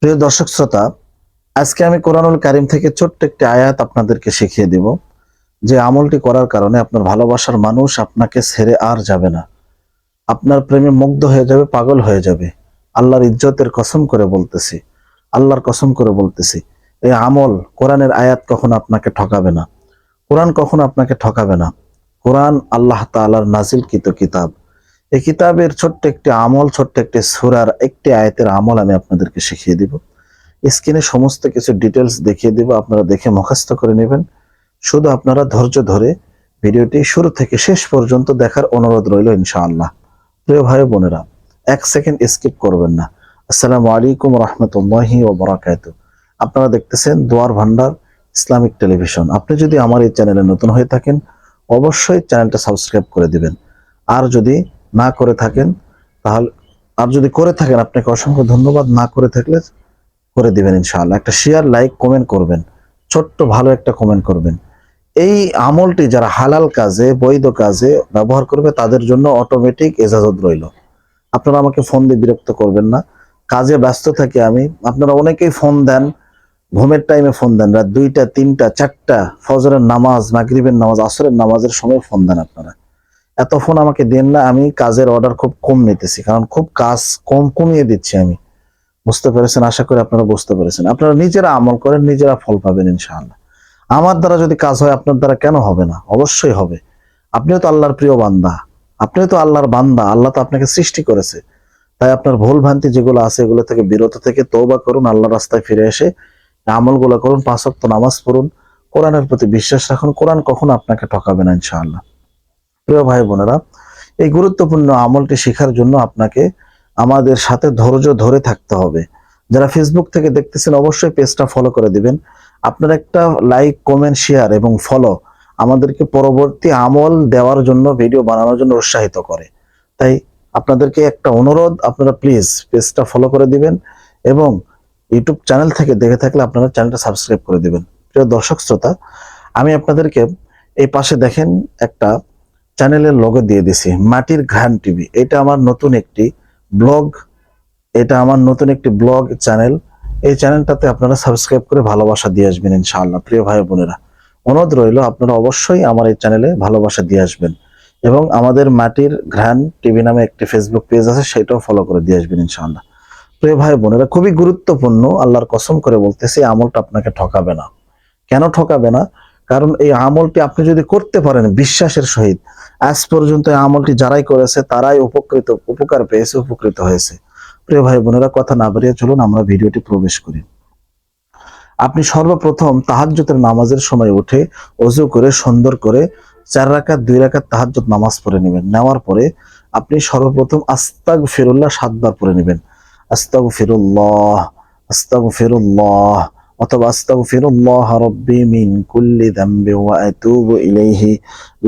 প্রিয় দর্শক শ্রোতা, আজকে আমি কোরআনুল কারীম থেকে ছোট্ট একটি আয়াত আপনাদেরকে শিখিয়ে দেব, যে আমলটি করার কারণে আপনার ভালোবাসার মানুষ আপনাকে ছেড়ে আর যাবে না, আপনার প্রেমে মুগ্ধ হয়ে যাবে, পাগল হয়ে যাবে। আল্লাহর ইজ্জতের কসম করে বলতেছি, আল্লাহর কসম করে বলতেছি, এই আমল, কোরআনের আয়াত কখনো আপনাকে ঠকাবে না। কোরআন কখনো আপনাকে ঠকাবে না। কোরআন আল্লাহ তাআলার নাজিলকৃত কিতাব। এই কিতাবের ছোট্ট একটি আমল, ছোট্ট একটি সূরার একটি আয়াতের আমল আমি আপনাদেরকে শিখিয়ে দিব। স্ক্রিনে সমস্ত কিছু ডিটেলস দেখিয়ে দিব, আপনারা দেখে মুখস্থ করে নেবেন। শুধু আপনারা ধৈর্য ধরে ভিডিওটি শুরু থেকে শেষ পর্যন্ত দেখার অনুরোধ রইল ইনশাআল্লাহ। প্রিয় ভাই বোনেরা, এক সেকেন্ড স্কিপ করবেন না। আসসালামু আলাইকুম রহমতুল্লাহি ওয়া বারাকাতুহু। আপনারা দেখতেছেন দোয়ার ভান্ডার ইসলামিক টেলিভিশন। আপনি যদি আমার এই চ্যানেলে নতুন হয়ে থাকেন, অবশ্যই চ্যানেলটা সাবস্ক্রাইব করে দিবেন। আর যদি না করে থাকেন তাহলে, আর যদি করে থাকেন আপনাকে অসংখ্য ধন্যবাদ, না করে থাকলে করে দিবেন ইনশাআল্লাহ। একটা শেয়ার, লাইক, কমেন্ট করবেন, ছোট্ট ভালো একটা কমেন্ট করবেন। এই আমলটি যারা হালাল কাজে, বৈধ কাজে ব্যবহার করবে তাদের জন্য অটোমেটিক এজাজত রইল। আপনারা আমাকে ফোন দিয়ে বিরক্ত করবেন না, কাজে ব্যস্ত থাকি আমি। আপনারা অনেকেই ফোন দেন, ঘুমের টাইমে ফোন দেন, রাত 2টা 3টা 4টা, ফজরের নামাজ, মাগরিবের নামাজ, আসরের নামাজের সময় ফোন দেন। আপনারা এত ফোন আমাকে দেন না, আমি কাজের অর্ডার খুব কম নিতেছি, কারণ খুব কাজ কমিয়ে দিচ্ছি আমি। বুঝতে পেরেছেন? আশা করি আপনারা বুঝতে পেরেছেন। আপনারা নিজেরা আমল করেন, নিজেরা ফল পাবেন ইনশাআল্লাহ। আমার দ্বারা যদি কাজ হয়, আপনার দ্বারা কেন হবে না? অবশ্যই হবে। আপনিও তো আল্লাহর প্রিয় বান্দা, আপনিও তো আল্লাহর বান্দা। আল্লাহ তো আপনাকে সৃষ্টি করেছে। তাই আপনার ভুল ভ্রান্তি যেগুলো আছে এগুলো থেকে বিরত থেকে তওবা করুন, আল্লাহর রাস্তায় ফিরে এসে আমলগুলো করুন, 5 ওয়াক্ত নামাজ পড়ুন, কোরআনের প্রতি বিশ্বাস রাখুন। কোরআন কখনো আপনাকে ঠকাবে না ইনশাআল্লাহ। প্রিয় ভাই বোনেরা, এই গুরুত্বপূর্ণ আমলটি শেখার জন্য আপনাকে আমাদের সাথে ধৈর্য ধরে থাকতে হবে। যারা ফেসবুক থেকে দেখতেছেন অবশ্যই পেজটা ফলো করে দিবেন। আপনার একটা লাইক, কমেন্ট, শেয়ার এবং ফলো আমাদেরকে পরবর্তী আমল দেওয়ার জন্য, ভিডিও বানানোর জন্য উৎসাহিত করে। তাই আপনাদেরকে একটা অনুরোধ, আপনারা প্লিজ পেজটা ফলো করে দিবেন এবং ইউটিউব চ্যানেল থেকে দেখে থাকলে আপনারা চ্যানেলটা সাবস্ক্রাইব করে দিবেন। প্রিয় দর্শক শ্রোতা, আমি আপনাদেরকে এই পাশে দেখেন একটা চ্যানেলের লোগো দিয়ে দিছি, মাটির ঘ্রাণ টিভি। এটা আমার নতুন একটি ব্লগ, এটা আমার নতুন একটি ব্লগ চ্যানেল। এই চ্যানেলটাতে আপনারা সাবস্ক্রাইব করে ভালোবাসা দিয়ে আসবেন ইনশাআল্লাহ। প্রিয় ভাই বোনেরা, অনুরোধ রইল আপনারা অবশ্যই আমার এই চ্যানেলে ভালোবাসা দিয়ে আসবেন এবং আমাদের মাটির ঘ্রাণ টিভি নামে একটি ফেসবুক পেজ আছে, সেটাও ফলো করে দিয়ে আসবেন ইনশাআল্লাহ। প্রিয় ভাই বোনেরা, খুবই গুরুত্বপূর্ণ, আল্লাহর কসম করে বলতেছি, আমলটা আপনাকে ঠকাবে না। কেন ঠকাবে না? কারণ এই আমলটি আপনি যদি করতে পারেন বিশ্বাসের সহিত, আজ পর্যন্ত এই আমলটি যারাই করেছে তারাই উপকার পেয়েছে, উপকৃত হয়েছে। প্রিয় ভাই বোনেরা, কথা না বাড়িয়ে চলুন আমরা ভিডিওটি প্রবেশ করি। আপনি সর্বপ্রথম তাহাজ্জুদের নামাজের সময় উঠে ওযু করে সুন্দর করে 4 রাকাত 2 রাকাত তাহাজ্জুদ নামাজ পড়ে নেবেন। নেওয়ার পরে আপনি সর্বপ্রথম আস্তাগফিরুল্লাহ 7 বার পড়ে নেবেন। আস্তাগফিরুল্লাহ, আস্তাগফিরুল্লাহ, অথবা আস্তাগফিরুল্লাহ রাব্বি মিন কুল্লি যামবি ওয়া আতুবু ইলাইহি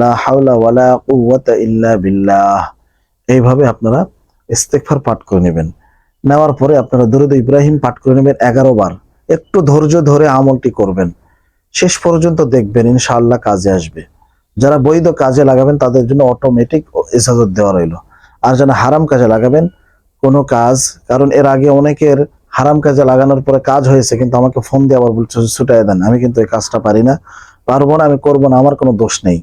লা হাওলা ওয়ালা কুওয়াতা ইল্লা বিল্লাহ। এইভাবে আপনারা ইস্তেগফার পাঠ করে নেবেন। নেওয়ার পরে আপনারা দরুদ ইব্রাহিম পাঠ করে নেবেন 11 বার। একটু ধৈর্য ধরে আমলটি করবেন, শেষ পর্যন্ত দেখবেন ইনশাআল্লাহ কাজে আসবে। যারা বৈধ কাজে লাগাবেন তাদের জন্য অটোমেটিক ইজাজত দেওয়া রইল। আর যারা হারাম কাজে লাগাবেন কোনো কাজ, কারণ এর আগে অনেকের হারাম কাজে লাগানোর পরে কাজ হয়েছে, কিন্তু আমাকে ফোন দিয়ে আবার বলছে ছুটাই দেন, আমি কিন্তু এই কাজটা পারি না, পারবো না, আমি করবো না, আমার কোনো দোষ নেই।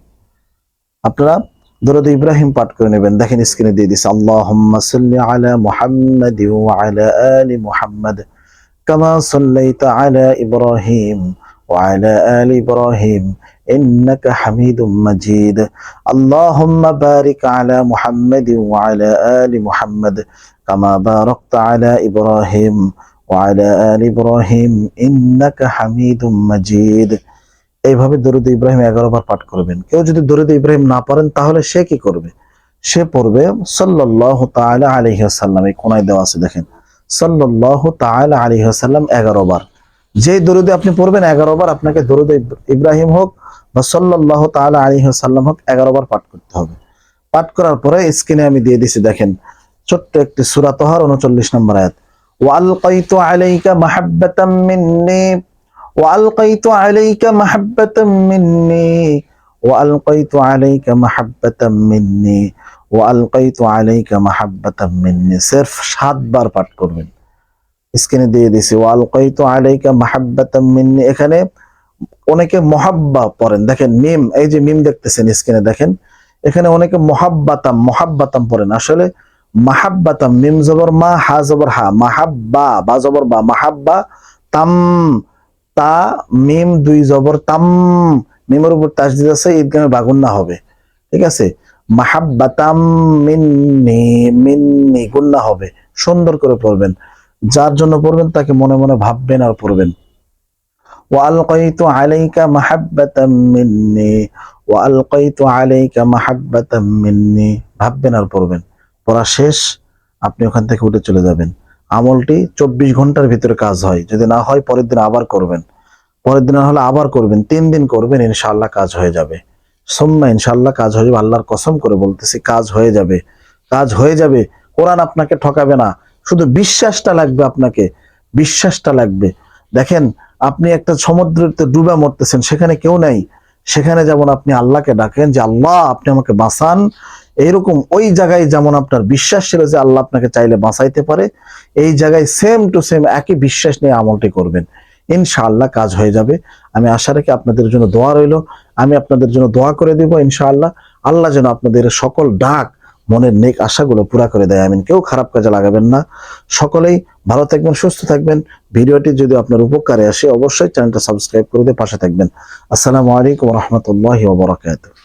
আপনারা দরুদ ইব্রাহিম পাঠ করে নেবেন। দেখেন স্ক্রিনে দিয়ে দিছে, আল্লাহুম্মা সাল্লি আলা মুহাম্মাদ ওয়া আলা আলি মুহাম্মাদ কামা সাল্লাইতা আলা ইব্রাহিম ওয়া আলা আলি ইব্রাহিম ইন্নাকা হামিদুম মাজিদ। আল্লাহুম্মা বারিক আলা মুহাম্মাদ ওয়া আলা আলি মুহাম্মাদ কামা বারাকতা আলা ইব্রাহিম ওয়া আলা আলি ইব্রাহিম ইন্নাকা হামিদুম মাজিদ। এইভাবে দরুদ ইব্রাহিম 11 বার পাঠ করবেন। কেউ যদি দরুদ ইব্রাহিম না পারেন তাহলে সে কি করবে? সে পড়বে সাল্লাল্লাহু তাআলা আলাইহি ওয়াসাল্লাম। এই কোনায় দেওয়া আছে দেখেন, সাল্লাল্লাহু তাআলা আলাইহি ওয়াসাল্লাম 11 বার। যেই দরুদে আপনি পড়বেন 11 বার, আপনাকে দরুদ ইব্রাহিম হোক বা সাল্লাল্লাহু তাআলা আলাইহি ওয়াসাল্লাম হোক, 11 বার পাঠ করতে হবে। পাঠ করার পরে স্ক্রিনে আমি দিয়ে দিছি দেখেন ছোট্ট একটি সূরা তাহার 39 নম্বর আয়াত, ওয়া আলকাইতু আলাইকা মাহাব্বাতাম মিন্নী وألقيت عليك محبة مني وألقيت عليك محبة مني وألقيت عليك محبة مني। সির্ফ 7 বার পাঠ করবেন। স্ক্রিনে দিয়ে দিছি, ওয়া আলকাইতু আলাইকা মাহাব্বাতাম মিন্নি। এখানে অনেকে মহাব্বা পড়েন, দেখেন মিম, এই যে মিম দেখতেছেন স্ক্রিনে দেখেন, এখানে অনেকে মহাব্বাতাম মহাব্বাতাম পড়েন, আসলে মাহাব্বাতাম, মিম জবর মা, হা জবর হা, মাহাব্বা, বা জবর বা, মাহাব্বা তাম, তা মিম দুই জবর তাম, মিমের উপর তাসদিদ আছে, ঈদগামে বাগুন্না হবে, ঠিক আছে। মাহাব্বাতাম মিন্নি, মিন্নি গুন্না হবে, সুন্দর করে পড়বেন। যার জন্য পড়বেন তাকে মনে মনে ভাববেন আর পড়বেন। ওয়ালকাইতু আলাইকা মাহাব্বাতাম মিন্নি, ওয়ালকাইতু আলাইকা মাহাব্বাতাম মিন্নি, ভাববেন আর পড়বেন। পড়া শেষ, আপনি ওখান থেকে উঠে চলে যাবেন। আমলটি 24 ঘন্টার ভিতরে কাজ হয়, যদি না হয় পরের দিন আবার করবেন, পরের দিন হলে আবার করবেন, 3 দিন করবেন, ইনশাআল্লাহ কাজ হয়ে যাবে। সুম্মা ইনশাআল্লাহ কাজ হয়ে যাবে, আল্লাহর কসম করে বলতেছি কাজ হয়ে যাবে, কাজ হয়ে যাবে। কোরআন আপনাকে ঠকাবে না, শুধু বিশ্বাসটা লাগবে, আপনাকে বিশ্বাসটা লাগবে। দেখেন, আপনি একটা সমুদ্রেতে ডুবে মরতেছেন, সেখানে কেউ নাই, সেখানে যেমন আপনি আল্লাহকে ডাকেন যে আল্লাহ আপনি আমাকে বাঁচান, এইরকম ওই জায়গায় যেমন আপনার বিশ্বাস ছিল যে আল্লাহ আপনাকে চাইলে বাঁচাইতে পারে, এই জায়গায় সেম টু সেম একই বিশ্বাস নিয়ে আমলটি করবেন, ইনশাআল্লাহ কাজ হয়ে যাবে। আমি আশা রাখি, আপনাদের জন্য দোয়া রইল, আমি আপনাদের জন্য দোয়া করে দিব ইনশাআল্লাহ। আল্লাহ যেন আপনাদের সকল ডাক, মনের নেক আশাগুলো পুরা করে দেয়, আমিন। কেউ খারাপ কাজে লাগাবেন না। সকলেই ভালো থাকবেন, সুস্থ থাকবেন। ভিডিওটি যদি আপনার উপকারে আসে অবশ্যই চ্যানেলটা সাবস্ক্রাইব করে দিয়ে পাশে থাকবেন। আসসালামু আলাইকুম ওয়া রাহমাতুল্লাহি ওয়া বারাকাতুহু।